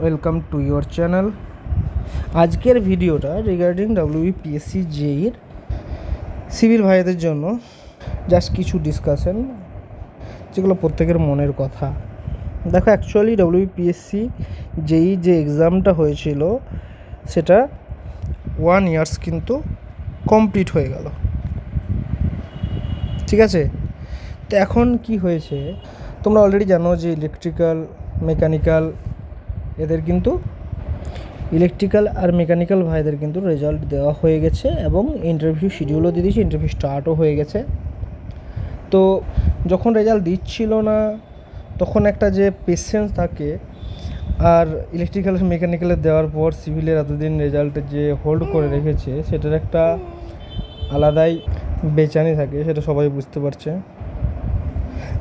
Welcome to your channel. আজকের ভিডিওটা regarding WBPSC জেইর civil ভাইদের জন্য জাস্ট কিছু ডিসকাশন, যেগুলো প্রত্যেকের মনের কথা। দেখো, অ্যাকচুয়ালি WBPSC জেই যে এক্সামটা হয়েছিল সেটা 1 ইয়ার্স কিন্তু কমপ্লিট হয়ে গেল, ঠিক আছে। তো এখন কি হয়েছে, তোমরা অলরেডি জানো যে ইলেকট্রিক্যাল, মেকানিক্যাল এদের কিন্তু ইলেকট্রিক্যাল আর মেকানিক্যাল ভাইদের কিন্তু রেজাল্ট দেওয়া হয়ে গেছে এবং ইন্টারভিউ শিডিউলও দিয়ে দিয়েছে, ইন্টারভিউ স্টার্টও হয়ে গেছে। তো যখন রেজাল্ট দিচ্ছিল না তখন একটা যে পেশেন্স থাকে, আর ইলেকট্রিক্যাল মেকানিক্যালের দেওয়ার পর সিভিলের এতদিন রেজাল্টের যে হোল্ড করে রেখেছে সেটার একটা আলাদাই বেচানি থাকে, সেটা সবাই বুঝতে পারছে।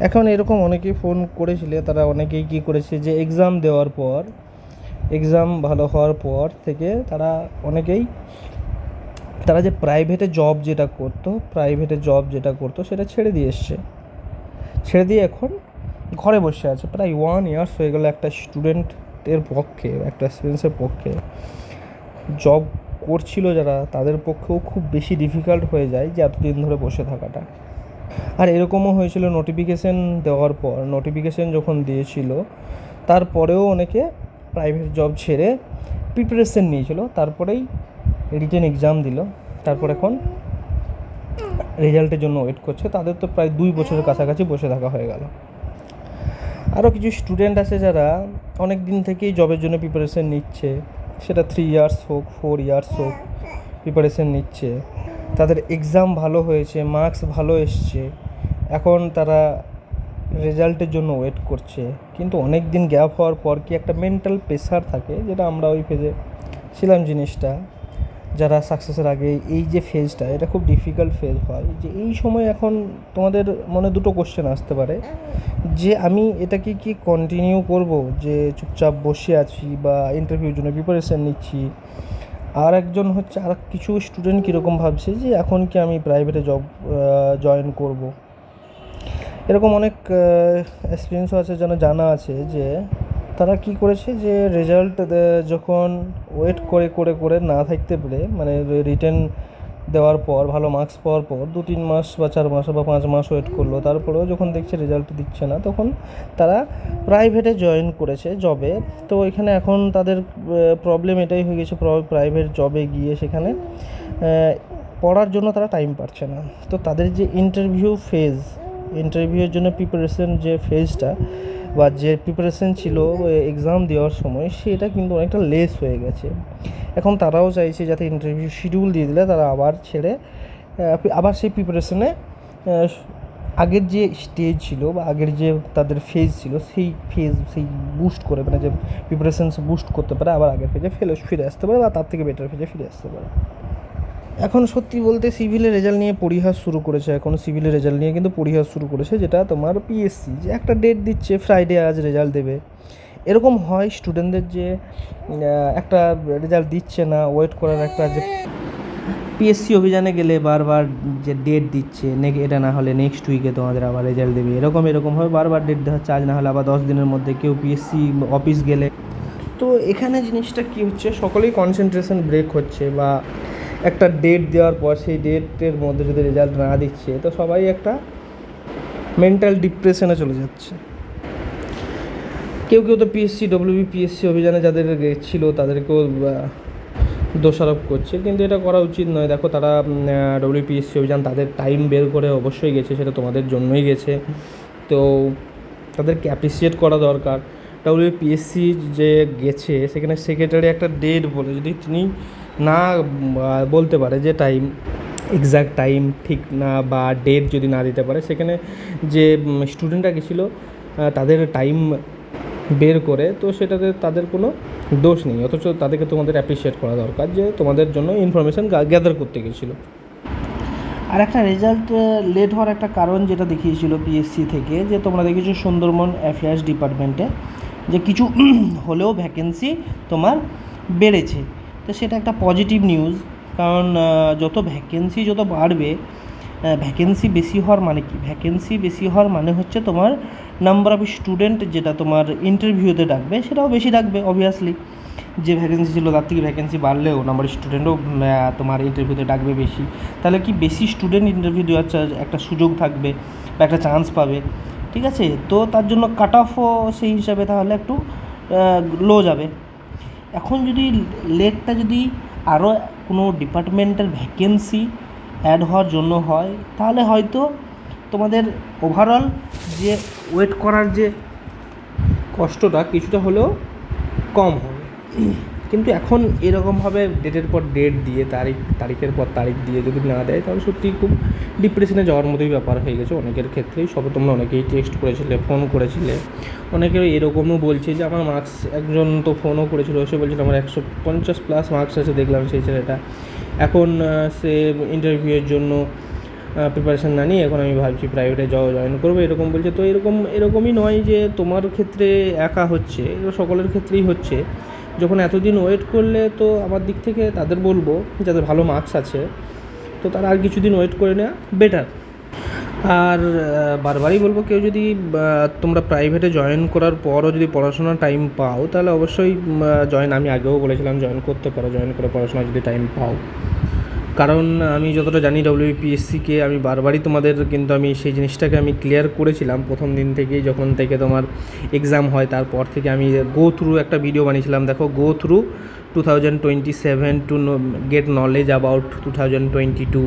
এখন এরকম অনেকেই ফোন করেছিলে, তারা অনেকেই কী করেছে যে এক্সাম দেওয়ার পর, এক্সাম ভালো হওয়ার পর থেকে তারা অনেকেই যে প্রাইভেটে জব যেটা করতো সেটা ছেড়ে দিয়ে এসছে, ছেড়ে দিয়ে এখন ঘরে বসে আছে। প্রায় 1 ইয়ার্স হয়ে গেল একটা স্টুডেন্টের পক্ষে, একটা স্টুডেন্টসের পক্ষে জব করছিল যারা, তাদের পক্ষেও খুব বেশি ডিফিকাল্ট হয়ে যায় যে এতদিন ধরে বসে থাকাটা। আর এরকমও হয়েছিল নোটিফিকেশান দেওয়ার পর, নোটিফিকেশান যখন দিয়েছিল তারপরেও অনেকে প্রাইভেট জব ছেড়ে প্রিপারেশন নিয়েছিল, তারপরেই রিটেন এক্সাম দিল, তারপর এখন রেজাল্টের জন্য ওয়েট করছে। তাদের তো প্রায় 2 বছরের কাছাকাছি বসে থাকা হয়ে গেল। আরও কিছু স্টুডেন্ট আছে যারা অনেক দিন থেকেই জবের জন্য প্রিপারেশন নিচ্ছে, সেটা 3 ইয়ার্স হোক, 4 ইয়ার্স হোক, প্রিপারেশন নিচ্ছে। তাদের এক্সাম ভালো হয়েছে, মার্কস ভালো এসছে, এখন তারা রেজাল্টের জন্য ওয়েট করছে। কিন্তু অনেক দিন গ্যাপ হওয়ার পর কি একটা মেন্টাল প্রেশার থাকে, যেটা আমরা ওই ফেজে ছিলাম জিনিসটা। যারা সাকসেসের আগে এই যে ফেজটা, এটা খুব ডিফিকাল্ট ফেজ হয়। যে এই সময় এখন তোমাদের মনে দুটো কোশ্চেন আসতে পারে যে আমি এটাকে কি কন্টিনিউ করব, যে চুপচাপ বসে আছি বা ইন্টারভিউর জন্য প্রিপারেশান নিচ্ছি। আর একজন হচ্ছে, আর কিছু স্টুডেন্ট কীরকম ভাবছে যে এখন কি আমি প্রাইভেটে জব জয়েন করব। এরকম অনেক এক্সপিরিয়েন্সও আছে, যেন জানা আছে যে তারা কি করেছে যে রেজাল্ট যখন ওয়েট করে না থাকতে পেরে, মানে রিটেন দেওয়ার পর ভালো মার্কস পাওয়ার পর 2-3 মাস বা 4 মাস বা 5 মাস ওয়েট করলো, তারপরেও যখন দেখছে রেজাল্ট দিচ্ছে না, তখন তারা প্রাইভেটে জয়েন করেছে জবে। তো এখানে এখন তাদের প্রবলেম এটাই হয়ে গেছে, প্রাইভেট জবে গিয়ে সেখানে পড়ার জন্য তারা টাইম পাচ্ছে না। তো তাদের যে ইন্টারভিউয়ের জন্য প্রিপারেশন যে ফেজটা বা যে প্রিপারেশন ছিল এক্সাম দেওয়ার সময়, সেটা কিন্তু অনেকটা লেস হয়ে গেছে। এখন তারাও চাইছে যাতে ইন্টারভিউ শিডিউল দিয়ে দিলে তারা আবার ছেড়ে আবার সেই প্রিপারেশনে আগের যে স্টেজ ছিল বা আগের যে তাদের ফেজ ছিল সেই বুস্ট করে, মানে যে প্রিপারেশন বুস্ট করতে পারে, আবার আগের ফেজে ফিরে আসতে পারে বা তার থেকে বেটার ফেজে ফিরে আসতে পারে। এখন সত্যি বলতে সিভিলের রেজাল্ট নিয়ে পরিহাস শুরু করেছে, কিন্তু পরিহাস শুরু করেছে, যেটা তোমার পিএসসি যে একটা ডেট দিচ্ছে, ফ্রাইডে আজ রেজাল্ট দেবে। এরকম হয় স্টুডেন্টদের যে একটা রেজাল্ট দিচ্ছে না, ওয়েট করার একটা যে পিএসসি অভিযানে গেলে বারবার যে ডেট দিচ্ছে, এটা না হলে নেক্সট উইকে তোমাদের আবার রেজাল্ট দেবে, এরকমভাবে বারবার ডেট দেওয়া হচ্ছে, আজ না হলে আবার 10 দিনের মধ্যে কেউ পিএসসি অফিস গেলে। তো এখানে জিনিসটা কি হচ্ছে, সকলেই কনসেন্ট্রেশন ব্রেক হচ্ছে, বা একটা ডেট দেওয়ার পর সেই ডেটের মধ্যে যদি রেজাল্ট না দিচ্ছে, তো সবাই একটা মেন্টাল ডিপ্রেশনে চলে যাচ্ছে। কেউ তো WBPSC অভিযানে যাদের ছিল তাদেরকেও দোষারোপ করছে, কিন্তু এটা করা উচিত নয়। দেখো, তারা WBPSC অভিযান তাদের টাইম বের করে অবশ্যই গেছে, সেটা তোমাদের জন্যই গেছে, তো তাদেরকে অ্যাপ্রিসিয়েট করা দরকার। WBPSC যে গেছে সেখানে সেক্রেটারি একটা ডেট বলে, যদি তিনি না বলতে পারে যে এক্স্যাক্ট টাইম ঠিক না, বা ডেট যদি না দিতে পারে, সেখানে যে স্টুডেন্টরা গেছিলো তাদের টাইম বের করে, তো সেটাতে তাদের কোনো দোষ নেই, অথচ তাদেরকে তোমাদের অ্যাপ্রিসিয়েট করা দরকার যে তোমাদের জন্য ইনফরমেশান গ্যাদার করতে গেছিলো। আর একটা রেজাল্ট লেট হওয়ার একটা কারণ যেটা দেখিয়েছিল পিএসসি থেকে, যে তোমরা দেখেছো সুন্দরবন অ্যাফেয়ার্স ডিপার্টমেন্টে যে কিছু হলেও ভ্যাকেন্সি তোমার বেড়েছে। তো সেটা একটা পজিটিভ নিউজ, কারণ যত ভ্যাকেন্সি বাড়বে, ভ্যাকেন্সি বেশি হওয়ার মানে কি, ভ্যাকেন্সি বেশি হওয়ার মানে হচ্ছে তোমার নাম্বার অফ স্টুডেন্ট যেটা তোমার ইন্টারভিউতে ডাকবে সেটাও বেশি ডাকবে অবভিয়াসলি। যে ভ্যাকেন্সি ছিল তার থেকে ভ্যাকেন্সি বাড়লেও নাম্বার স্টুডেন্টও তোমার ইন্টারভিউতে ডাকবে বেশি। তাহলে কি বেশি স্টুডেন্ট ইন্টারভিউ দেওয়ার একটা সুযোগ থাকবে বা একটা চান্স পাবে, ঠিক আছে? তো তার জন্য কাট অফও সেই হিসাবে তাহলে একটু লো যাবে। এখন যদি লেটটা যদি আরও কোনো ডিপার্টমেন্টের ভ্যাকেন্সি অ্যাড হওয়ার জন্য হয়, তাহলে হয়তো তোমাদের ওভারঅল যে ওয়েট করার যে কষ্টটা কিছুটা হলেও কম হবে। কিন্তু এখন এরকমভাবে ডেটের পর ডেট দিয়ে তারিখের পর তারিখ দিয়ে যদি না দেয়, তাহলে সত্যিই খুব ডিপ্রেশনে যাওয়ার মতোই ব্যাপার হয়ে গেছে অনেকের ক্ষেত্রেই। তোমরা অনেকেই টেক্সট করেছিলে, ফোন করেছিলে, অনেকের এরকমও বলছে যে আমার মার্কস, একজন তো ফোনও করেছিল, সে বলছিল আমার 150+ মার্কস আছে। দেখলাম সেই ছেলেটা এখন সে ইন্টারভিউয়ের জন্য প্রিপারেশান না নিয়ে এখন আমি ভাবছি প্রাইভেটে জয়েন করবো, এরকম বলছে। তো এরকমই নয় যে তোমার ক্ষেত্রে একা হচ্ছে, এগুলো সকলের ক্ষেত্রেই হচ্ছে। যখন এতদিন ওয়েট করলে, তো আমার দিক থেকে তাদের বলবো যাদের ভালো মার্কস আছে, তো তারা আর কিছুদিন ওয়েট করে নেওয়া বেটার। আর বারবারই বলবো, কেউ যদি তোমরা প্রাইভেটে জয়েন করার পরও যদি পড়াশোনার টাইম পাও, তাহলে অবশ্যই আমি আগেও বলেছিলাম জয়েন করতে পারো, জয়েন করে পড়াশোনা যদি টাইম পাও। কারণ আমি যতটা জানি WBPSCকে আমি বারবারই তোমাদের কিন্তু আমি সেই জিনিসটাকে আমি ক্লিয়ার করেছিলাম প্রথম দিন থেকেই, যখন থেকে তোমার এক্সাম হয় তারপর থেকে আমি গো থ্রু একটা ভিডিও বানিয়েছিলাম। দেখো, go through 2027 to get knowledge about 2022,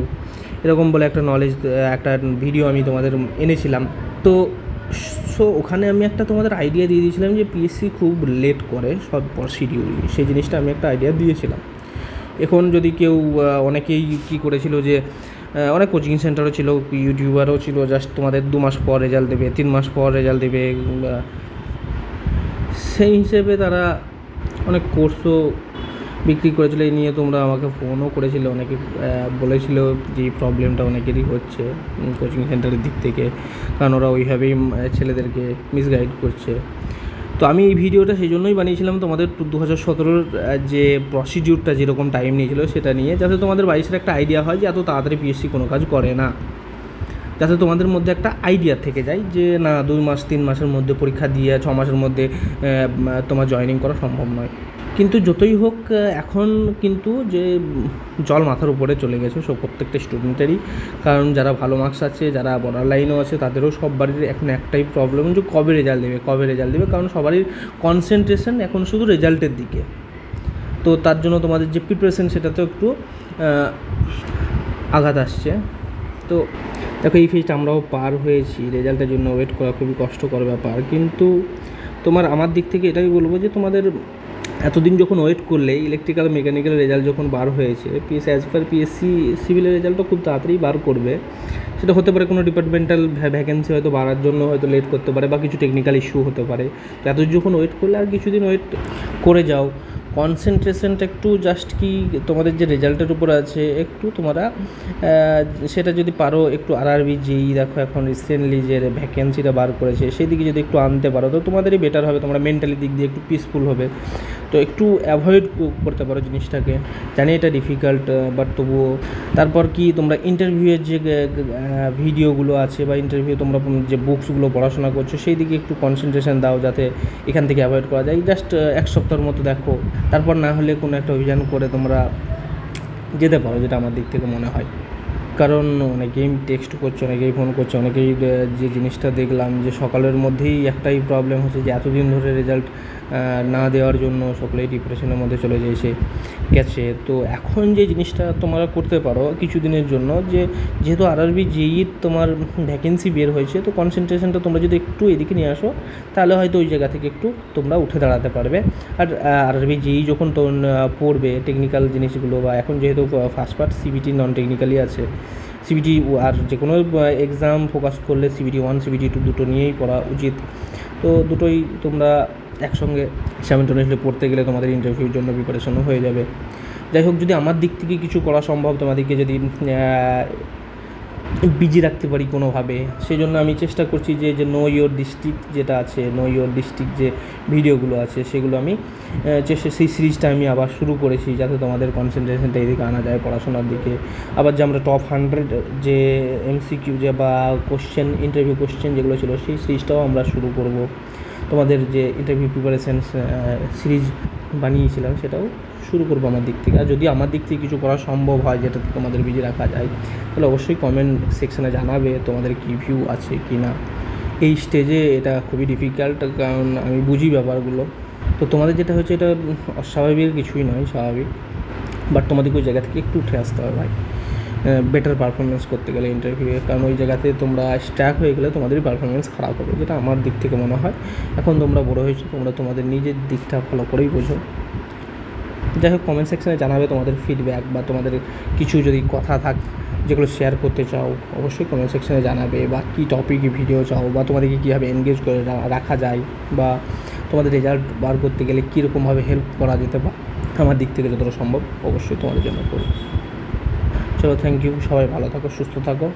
এরকম বলে একটা ভিডিও আমি তোমাদের এনেছিলাম। তো ওখানে আমি একটা তোমাদের আইডিয়া দিয়ে দিয়েছিলাম যে পিএসসি খুব লেট করে সব প্রসিডিউর, সেই জিনিসটা আমি একটা আইডিয়া দিয়েছিলাম। এখন যদি কেউ অনেকেই কী করেছিল যে অনেক কোচিং সেন্টারও ছিল, ইউটিউবারও ছিল, জাস্ট তোমাদের 2 মাস পর রেজাল্ট দেবে, 3 মাস পর রেজাল্ট দেবে, সেই হিসেবে তারা অনেক কোর্সও বিক্রি করেছিল। এই নিয়ে তোমরা আমাকে ফোনও করেছিলে, অনেকে বলেছিল যে এই প্রবলেমটা অনেকেরই হচ্ছে কোচিং সেন্টারের দিক থেকে, কারণ ওরা ওইভাবেই ছেলেদেরকে মিসগাইড করছে। তো আমি এই ভিডিওটা সেই জন্যই বানিয়েছিলাম তোমাদের 2017 যে প্রসিডিউরটা যেরকম টাইম নিয়েছিল সেটা নিয়ে, যাতে তোমাদের 22-এর একটা আইডিয়া হয় যে এত তাড়াতাড়ি পিএসসি কোনো কাজ করে না, যাতে তোমাদের মধ্যে একটা আইডিয়া থেকে যায় যে না 2 মাস 3 মাসের মধ্যে পরীক্ষা দিয়ে 6 মাসের মধ্যে তোমার জয়েনিং করা সম্ভব নয়। কিন্তু যতই হোক এখন কিন্তু যে জল মাথার উপরে চলে গেছে প্রত্যেকটা স্টুডেন্টেরই, কারণ যারা ভালো মার্কস আছে, যারা বর্ডার লাইনও আছে, তাদেরও সব বাড়ির এখন একটাই প্রবলেম যে কবে রেজাল্ট দেবে, কারণ সবারই কনসেন্ট্রেশন এখন শুধু রেজাল্টের দিকে। তো তার জন্য তোমাদের যে প্রিপারেশন সেটাতেও একটু আঘাত আসছে। তো দেখো, এই ফেজটা আমরাও পার হয়েছি, রেজাল্টের জন্য ওয়েট করা খুবই কষ্টকর ব্যাপার। কিন্তু আমার দিক থেকে এটাই বলবো যে তোমাদের এতদিন যখন ওয়েট করলে, ইলেকট্রিক্যাল মেকানিক্যাল রেজাল্ট যখন বার হয়েছে, অ্যাজ পার পিএসসি সিভিলের রেজাল্টও খুব তাড়াতাড়ি বার করবে। সেটা হতে পারে কোনো ডিপার্টমেন্টাল ভ্যাকেন্সি হয়তো বাড়ার জন্য হয়তো লেট করতে পারে, বা কিছু টেকনিক্যাল ইস্যু হতে পারে। তো এত যখন ওয়েট করলে আর কিছুদিন ওয়েট করে যাও, কনসেন্ট্রেশনটা একটু জাস্ট কি তোমাদের যে রেজাল্টের উপর আছে, একটু তোমরা সেটা যদি পারো একটু আরআরবি যেই দেখো এখন রিসেন্টলি যে ভ্যাকেন্সিটা বার করেছে সেই দিকে যদি একটু আনতে পারো, তো তোমাদেরই বেটার হবে, তোমরা মেন্টালি দিক দিয়ে একটু পিসফুল হবে। তো একটু অ্যাভয়েড করতে পারো জিনিসটাকে, জানি এটা ডিফিকাল্ট, বাট তবুও। তারপর কি তোমরা ইন্টারভিউয়ের যে ভিডিওগুলো আছে বা ইন্টারভিউ তোমরা যে বুকসগুলো পড়াশোনা করছো সেই দিকে একটু কনসেন্ট্রেশন দাও, যাতে এখান থেকে অ্যাভয়েড করা যায়। জাস্ট 1 সপ্তাহের মতো দেখো, তারপর না হলে কোনো একটা অভিযান করে তোমরা যেতে পারো, যেটা আমার দিক থেকে মনে হয়। কারণ অনেকেই টেক্সট করছে, অনেকেই ফোন করছে, অনেকেই যে জিনিসটা দেখলাম যে সকালের মধ্যেই একটাই প্রবলেম হচ্ছে যে এতদিন ধরে রেজাল্ট না দেওয়ার জন্য সকলেই ডিপ্রেশনের মধ্যে চলে গেছে। তো এখন যে জিনিসটা তোমরা করতে পারো কিছুদিনের জন্য, যেহেতু আরআরবি জেইর তোমার ভ্যাকেন্সি বের হয়েছে, তো কনসেন্ট্রেশনটা তোমরা যদি একটু এদিকে নিয়ে আসো, তাহলে হয়তো ওই জায়গা থেকে একটু তোমরা উঠে দাঁড়াতে পারবে। আর আরআরবি জেই যখন পড়বে টেকনিক্যাল জিনিসগুলো, বা এখন যেহেতু ফার্স্ট পার্ট সিবিটি নন টেকনিক্যালি আছে, সিবিটি আর যে কোনো এক্সাম ফোকাস করলে CBT 1 CBT 2 দুটো নিয়েই পড়া উচিত। তো দুটোই তোমরা একসঙ্গে সাইমultaneously পড়তে গেলে তোমাদের ইন্টারভিউর জন্য প্রিপারেশনও হয়ে যাবে। যাই হোক, যদি আমার দিক থেকে কিছু করা সম্ভব, তোমাদেরকে যদি বিজি রাখতে পারি কোনোভাবে। সেই জন্য আমি চেষ্টা করছি যে নো ইয়োর ডিস্ট্রিক্ট যেটা আছে, নো ইয়োর ডিস্ট্রিক্ট যে ভিডিওগুলো আছে সেগুলো আমি সেই সিরিজটা আমি আবার শুরু করেছি, যাতে তোমাদের কনসেন্ট্রেশনটা এদিকে আনা যায় পড়াশোনার দিকে। আবার যে আমরা টপ 100 যে এমসিকিউ যে বা কোশ্চেন, ইন্টারভিউ কোশ্চেন যেগুলো ছিল, সেই সিরিজটাও আমরা শুরু করব। তোমাদের যে ইন্টারভিউ প্রিপারেশান সিরিজ বানিয়েছিলাম সেটাও শুরু করবো আমার দিক থেকে। আর যদি আমার দিক থেকে কিছু করা সম্ভব হয় যেটাতে তোমাদের বিজি রাখা যায়, তাহলে অবশ্যই কমেন্ট সেকশানে জানাবে তোমাদের কী ভিউ আছে কি না। এই স্টেজে এটা খুবই ডিফিকাল্ট, কারণ আমি বুঝি ব্যাপারগুলো। তো তোমাদের যেটা হচ্ছে এটা অস্বাভাবিক কিছুই নয়, স্বাভাবিক। বাট তোমাদেরকে ওই জায়গা থেকে একটু উঠে আসতে হবে ভাই, বেটার পারফরমেন্স করতে গেলে ইন্টারভিউয়ে। কারণ ওই জায়গাতে তোমরা স্ট্যাক হয়ে গেলে তোমাদেরই পারফরমেন্স খারাপ হবে, যেটা আমার দিক থেকে মনে হয়। এখন তোমরা বড়ো হয়েছো, তোমরা তোমাদের নিজের দিকটা ভালো করেই বোঝো। যাই হোক, কমেন্ট সেকশানে জানাবে তোমাদের ফিডব্যাক বা তোমাদের কিছু যদি কথা থাক যেগুলো শেয়ার করতে চাও, অবশ্যই কমেন্ট সেকশানে জানাবে। বা কী টপিকে ভিডিও চাও, বা তোমাদেরকে কীভাবে এনগেজ করে রাখা যায়, বা তোমাদের রেজাল্ট বার করতে গেলে কীরকমভাবে হেল্প করা যেতে পারে, আমার দিক থেকে যতটা সম্ভব অবশ্যই তোমাদের জন্য করব। চলো, থ্যাংক ইউ, সবাই ভালো থাকো, সুস্থ থাকো।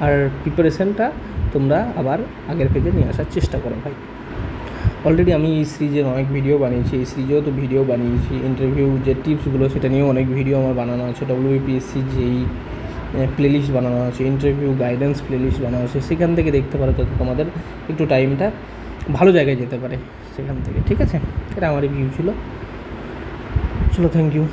আর প্রিপারেশানটা তোমরা আবার আগের পেজে নিয়ে আসার চেষ্টা করো ভাই। অলরেডি আমি এই সিরিজের অনেক ভিডিও বানিয়েছি, এই সিরিজেও তো ভিডিও বানিয়েছি। ইন্টারভিউ যে টিপসগুলো সেটা নিয়েও অনেক ভিডিও আমার বানানো আছে। WBPSC যেই প্লেলিস্ট বানানো আছে, ইন্টারভিউ গাইডেন্স প্লেলিস্ট বানানো আছে, সেখান থেকে দেখতে পারো, তো তোমাদের একটু টাইমটা ভালো জায়গায় যেতে পারে সেখান থেকে। ঠিক আছে, এটা আমারই ভিউ ছিল। চলো, থ্যাংক ইউ।